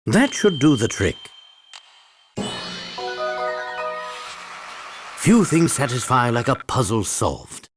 That should do the trick. Few things satisfy like a puzzle solved.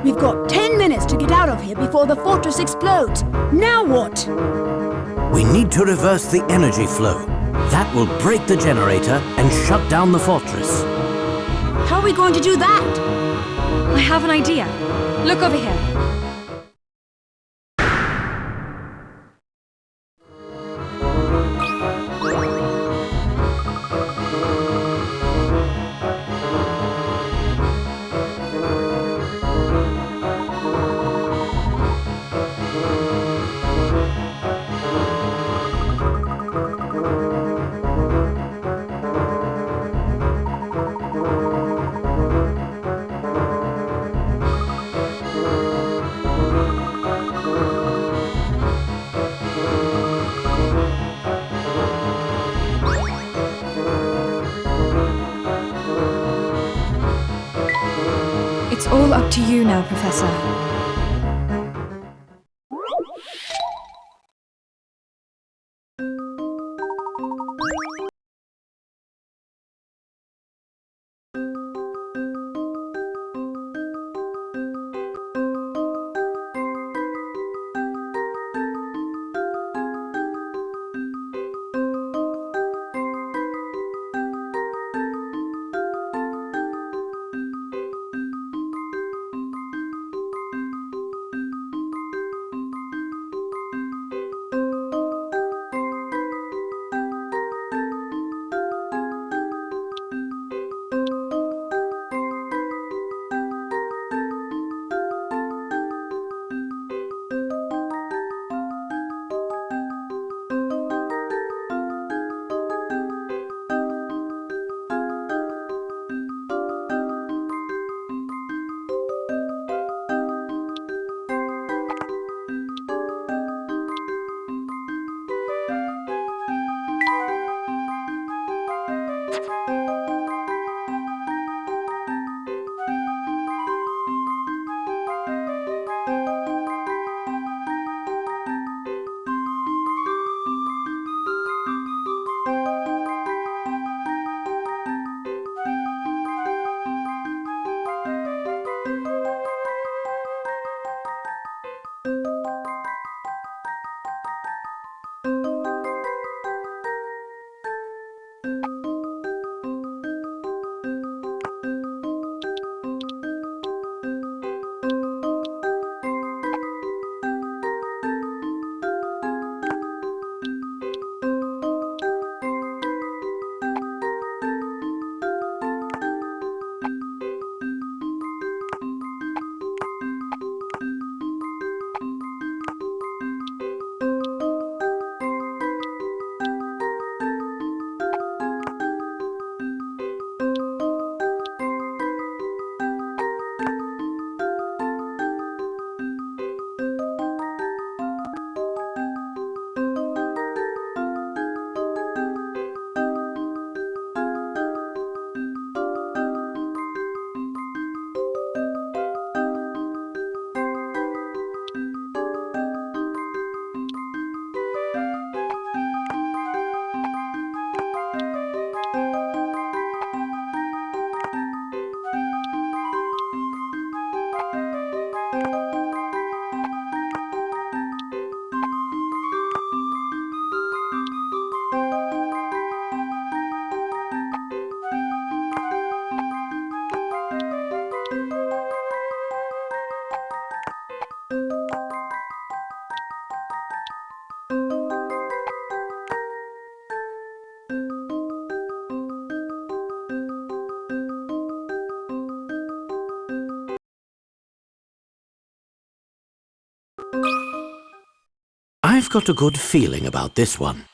We've got 10 minutes to get out of here before the fortress explodes. Now what? We need to reverse the energy flow. That will break the generator and shut down the fortress. How are we going to do that? I have an idea. Look over here. It's all up to you now, Professor. I've got a good feeling about this one.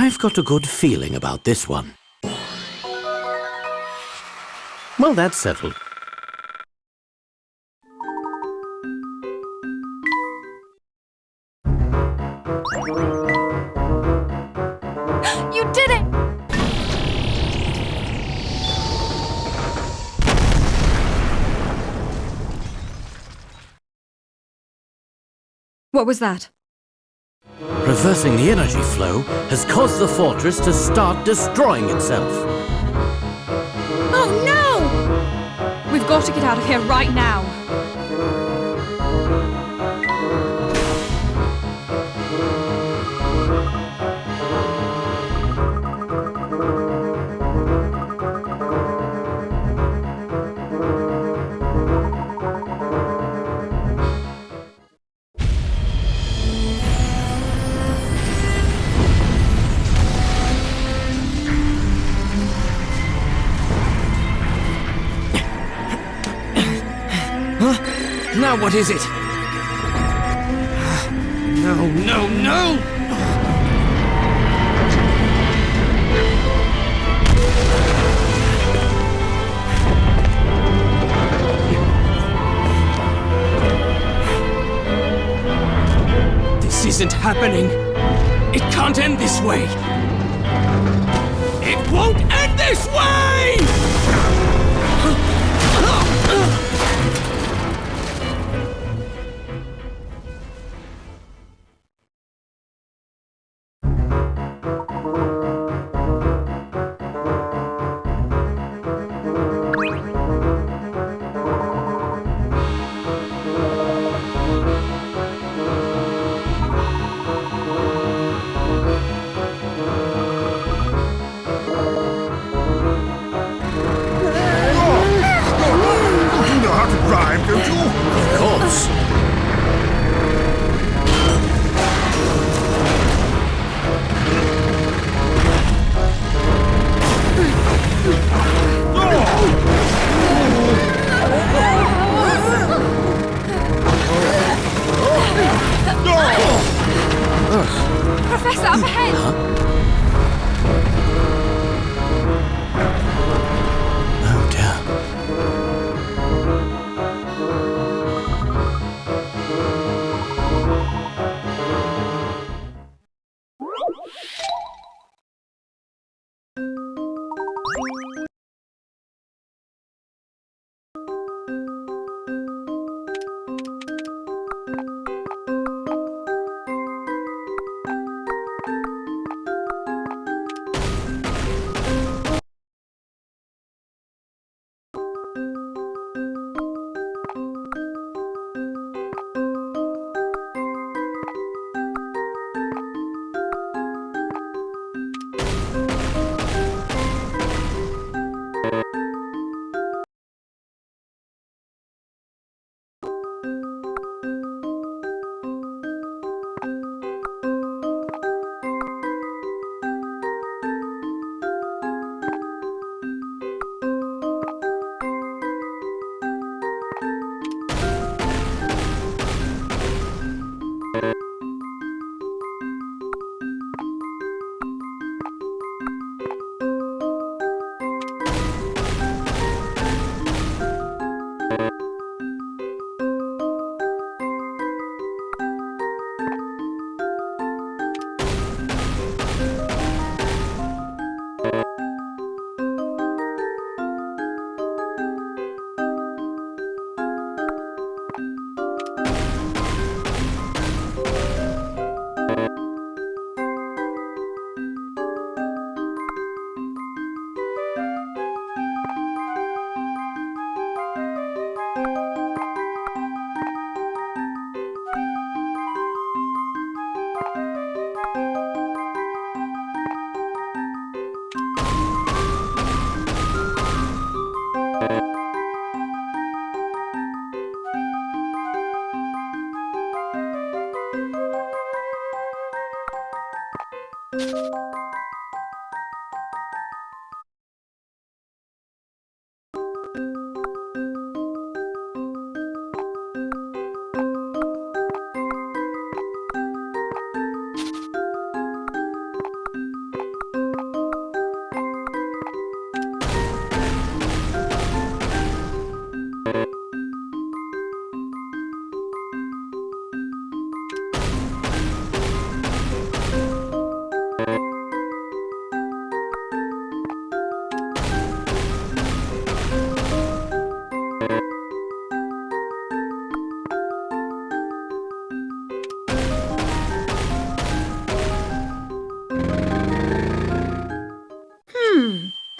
I've got a good feeling about this one. Well, that's settled. You did it! What was that? Reversing the energy flow has caused the fortress to start destroying itself. Oh no! We've got to get out of here right now. Now what is it? No, no, no! This isn't happening. It can't end this way. It won't end this way!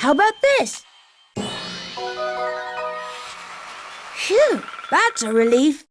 How about this? Phew, that's a relief.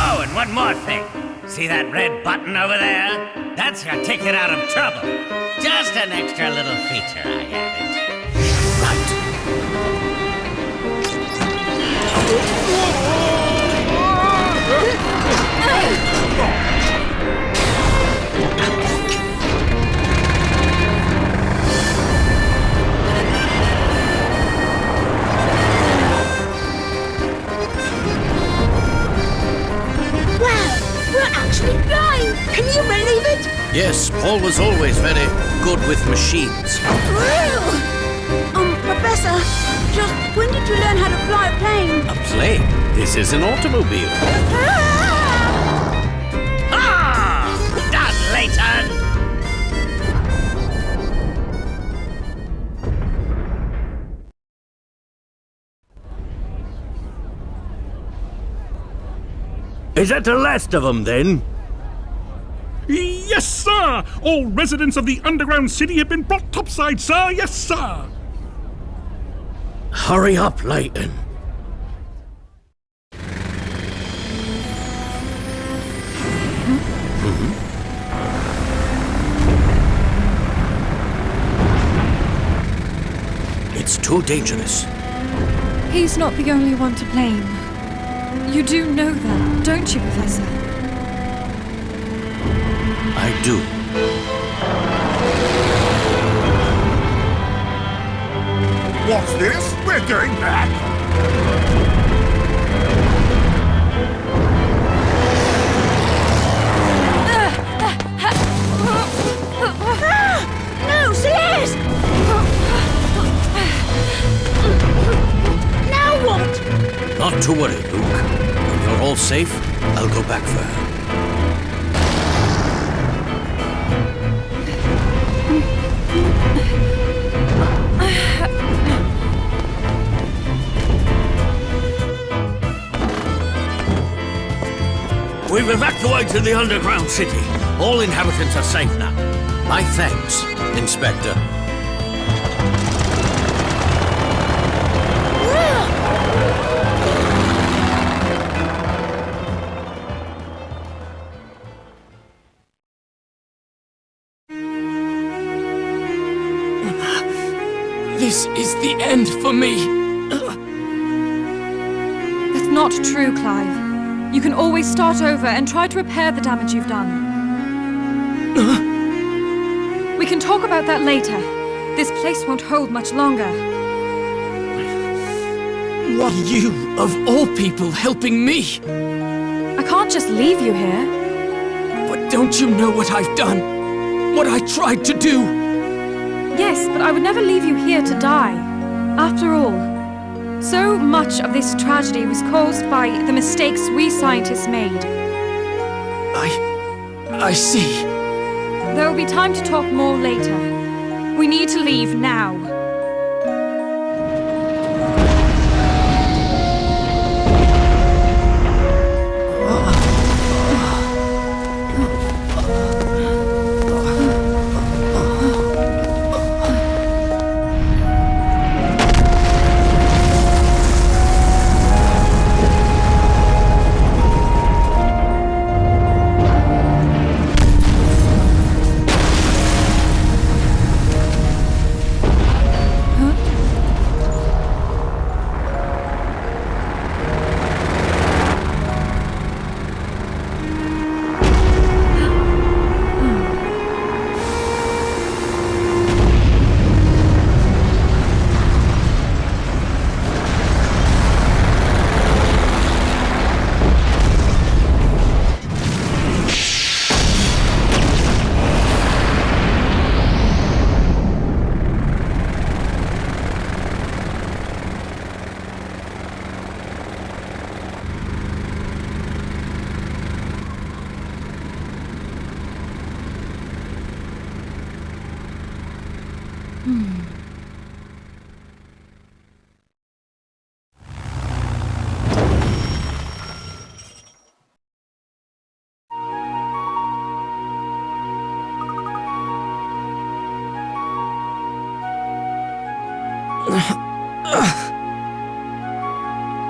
Oh, and one more thing. See that red button over there? That's your ticket out of trouble. Just an extra little feature I added. Right. Wow, we're actually flying! Can you believe it? Yes, Paul was always very good with machines. Professor, just when did you learn how to fly a plane? A plane? This is an automobile. Ah! Done, Layton! Is that the last of them, then? Yes, sir! All residents of the underground city have been brought topside, sir! Yes, sir! Hurry up, Layton. It's too dangerous. He's not the only one to blame. You do know that, don't you, Professor? I do. What's this? We're going back! No, Celeste! Now what? Not to worry, Luke. When you're all safe, I'll go back for her. We've evacuated the underground city. All inhabitants are safe now. My thanks, Inspector. This is the end for me. That's not true, Clive. You can always start over and try to repair the damage you've done. We can talk about that later. This place won't hold much longer. What are you, of all people, helping me? I can't just leave you here. But don't you know what I've done? What I tried to do? Yes, but I would never leave you here to die. After all, so much of this tragedy was caused by the mistakes we scientists made. I see. There will be time to talk more later. We need to leave now.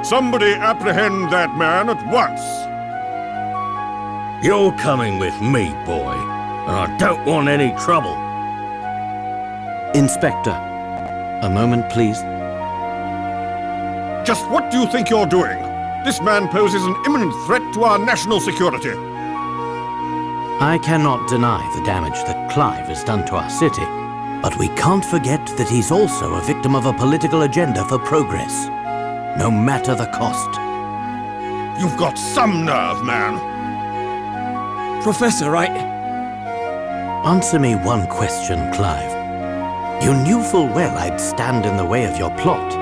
Somebody apprehend that man at once. You're coming with me, boy, and I don't want any trouble. Inspector, a moment, please. Just what do you think you're doing? This man poses an imminent threat to our national security. I cannot deny the damage that Clive has done to our city, but we can't forget that he's also a victim of a political agenda for progress, no matter the cost. You've got some nerve, man. Professor, Answer me one question, Clive. You knew full well I'd stand in the way of your plot,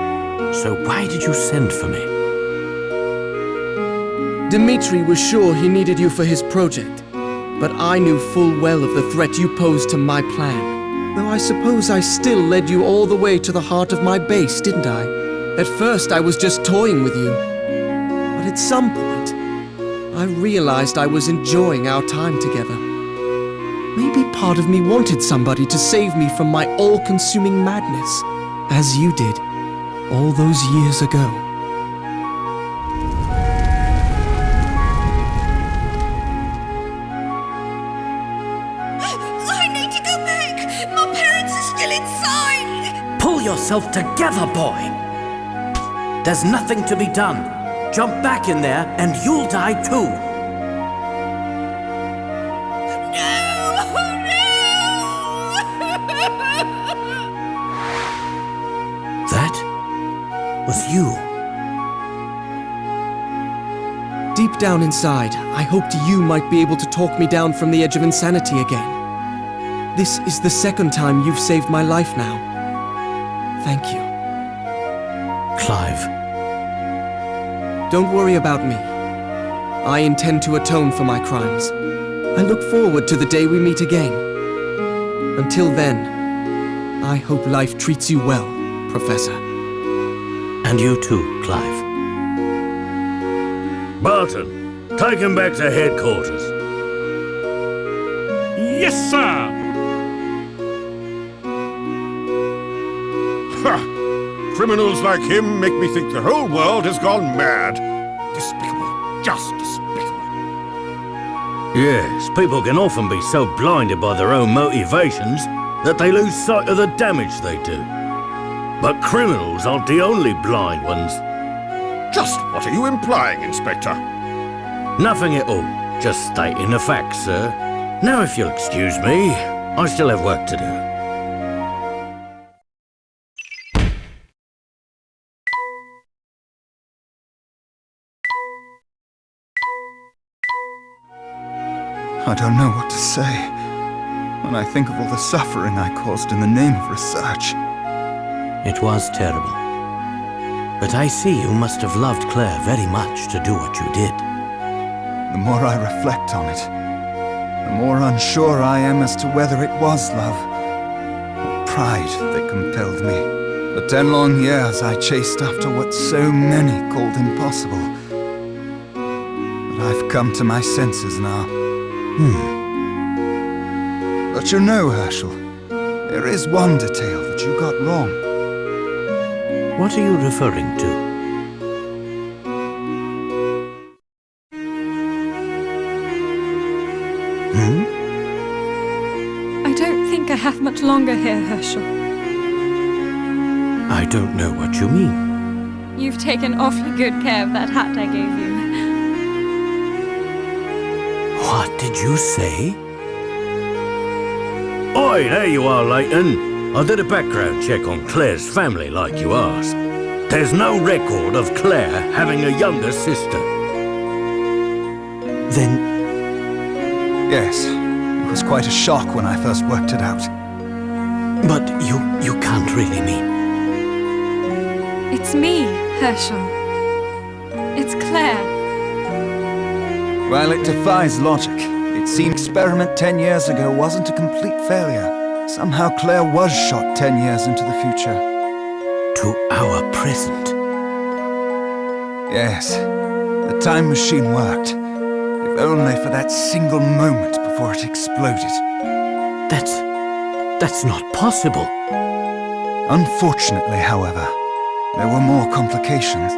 so why did you send for me? Dmitri was sure he needed you for his project, but I knew full well of the threat you posed to my plan. Though I suppose I still led you all the way to the heart of my base, didn't I? At first I was just toying with you, but at some point, I realized I was enjoying our time together. Maybe part of me wanted somebody to save me from my all-consuming madness, as you did, all those years ago. I need to go back! My parents are still inside! Pull yourself together, boy! There's nothing to be done. Jump back in there and you'll die too. That was you. Deep down inside, I hoped you might be able to talk me down from the edge of insanity again. This is the second time you've saved my life now. Thank you. Clive. Don't worry about me. I intend to atone for my crimes. I look forward to the day we meet again. Until then, I hope life treats you well, Professor. And you too, Clive. Barton, take him back to headquarters. Yes, sir. Ha! Criminals like him make me think the whole world has gone mad. Despicable. Just despicable. Yes, people can often be so blinded by their own motivations that they lose sight of the damage they do. But criminals aren't the only blind ones. Just what are you implying, Inspector? Nothing at all. Just stating the facts, sir. Now, if you'll excuse me, I still have work to do. I don't know what to say when I think of all the suffering I caused in the name of research. It was terrible. But I see you must have loved Claire very much to do what you did. The more I reflect on it, the more unsure I am as to whether it was love or pride that compelled me. For 10 long years I chased after what so many called impossible. But I've come to my senses now. But you know, Herschel, there is one detail that you got wrong. What are you referring to? I don't think I have much longer here, Herschel. I don't know what you mean. You've taken awfully good care of that hat I gave you. What did you say? Oi, there you are, Layton. I did a background check on Claire's family like you asked. There's no record of Claire having a younger sister. Then... Yes, it was quite a shock when I first worked it out. But you can't really mean... It's me, Herschel. It's Claire. While it defies logic, it seemed experiment 10 years ago wasn't a complete failure. Somehow Claire was shot 10 years into the future. To our present. Yes, the time machine worked. If only for that single moment before it exploded. That's not possible. Unfortunately, however, there were more complications.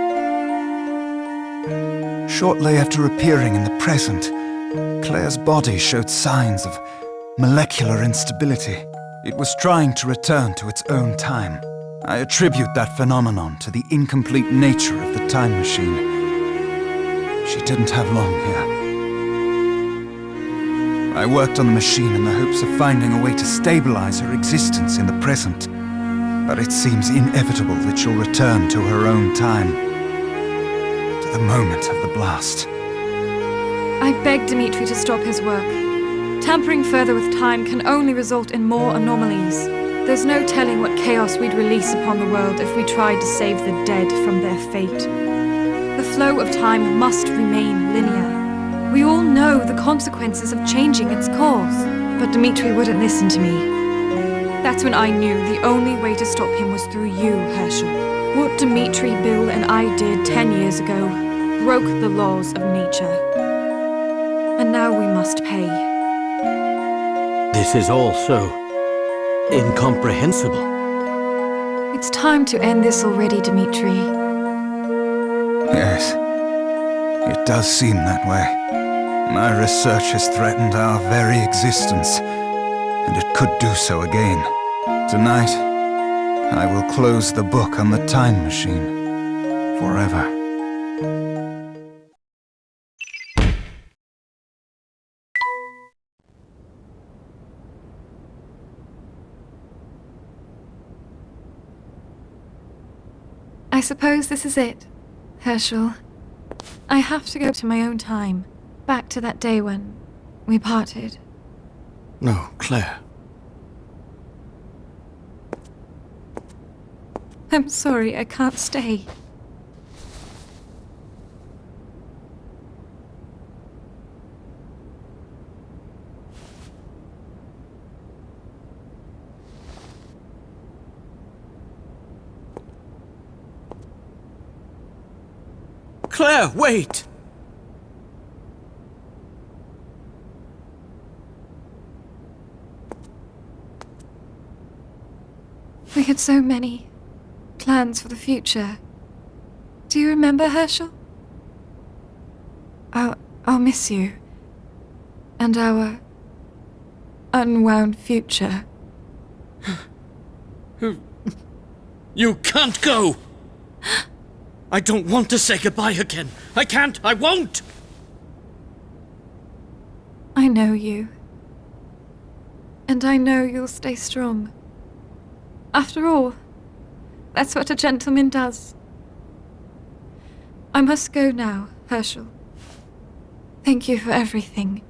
Shortly after appearing in the present, Claire's body showed signs of molecular instability. It was trying to return to its own time. I attribute that phenomenon to the incomplete nature of the time machine. She didn't have long here. I worked on the machine in the hopes of finding a way to stabilize her existence in the present. But it seems inevitable that she'll return to her own time. To the moment of the blast. I beg Dimitri to stop his work. Tampering further with time can only result in more anomalies. There's no telling what chaos we'd release upon the world if we tried to save the dead from their fate. The flow of time must remain linear. We all know the consequences of changing its course. But Dimitri wouldn't listen to me. That's when I knew the only way to stop him was through you, Herschel. What Dimitri, Bill, and I did 10 years ago broke the laws of nature. And now we must pay. This is all so incomprehensible. It's time to end this already, Dimitri. Yes, it does seem that way. My research has threatened our very existence, and it could do so again. Tonight, I will close the book on the time machine. Forever. I suppose this is it, Herschel. I have to go to my own time. Back to that day when we parted. No, Claire. I'm sorry, I can't stay. Claire, wait! We had so many plans for the future. Do you remember, Herschel? I'll miss you. And our unwound future. You can't go! I don't want to say goodbye again. I can't, I won't! I know you. And I know you'll stay strong. After all, that's what a gentleman does. I must go now, Herschel. Thank you for everything.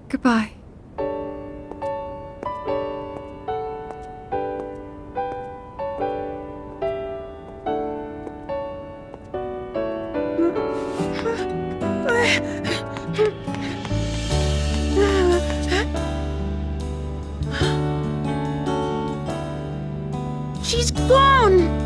Goodbye. She's gone!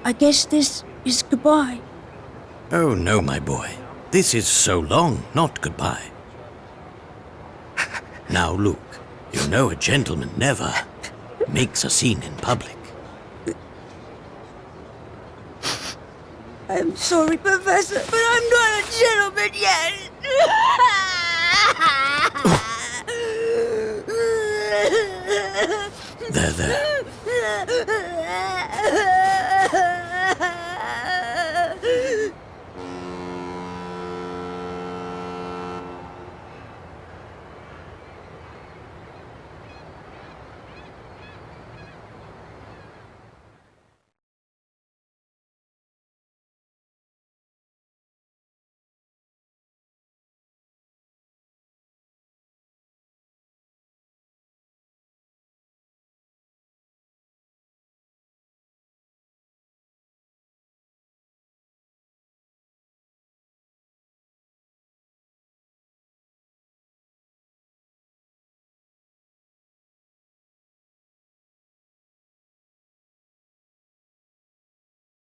I guess this is goodbye. Oh, no, my boy. This is so long, not goodbye. Now, Luke, you know a gentleman never makes a scene in public. I'm sorry, Professor, but I'm not a gentleman yet. There.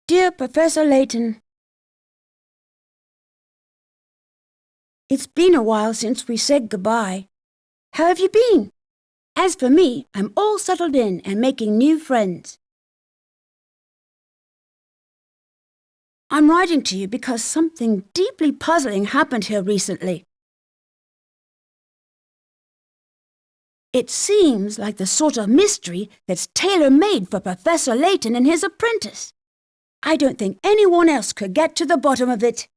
Dear Professor Layton, it's been a while since we said goodbye. How have you been? As for me, I'm all settled in and making new friends. I'm writing to you because something deeply puzzling happened here recently. It seems like the sort of mystery that's tailor-made for Professor Layton and his apprentice. I don't think anyone else could get to the bottom of it.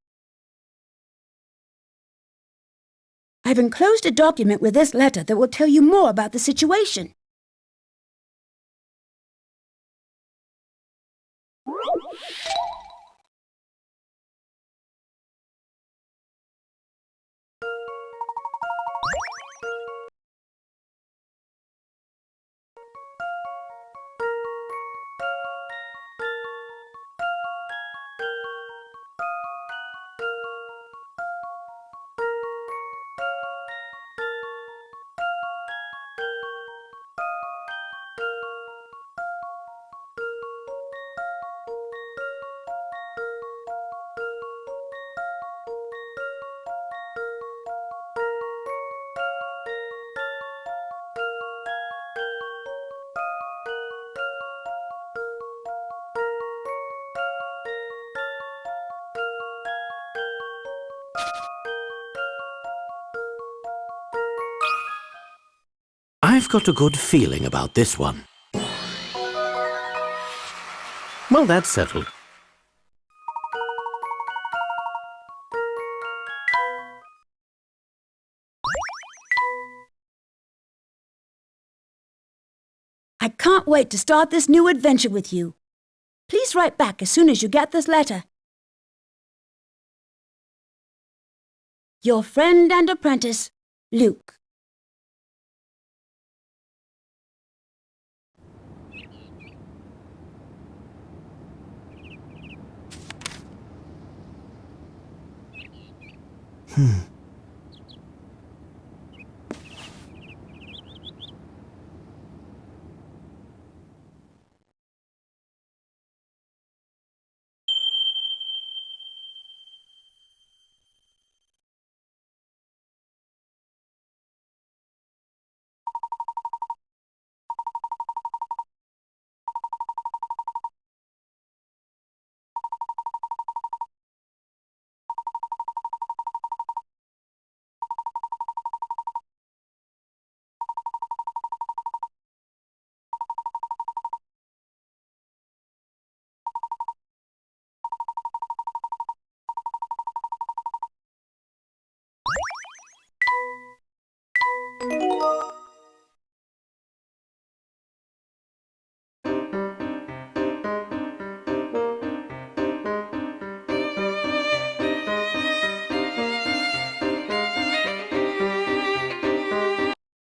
I've enclosed a document with this letter that will tell you more about the situation. I've got a good feeling about this one. Well, that's settled. I can't wait to start this new adventure with you. Please write back as soon as you get this letter. Your friend and apprentice, Luke.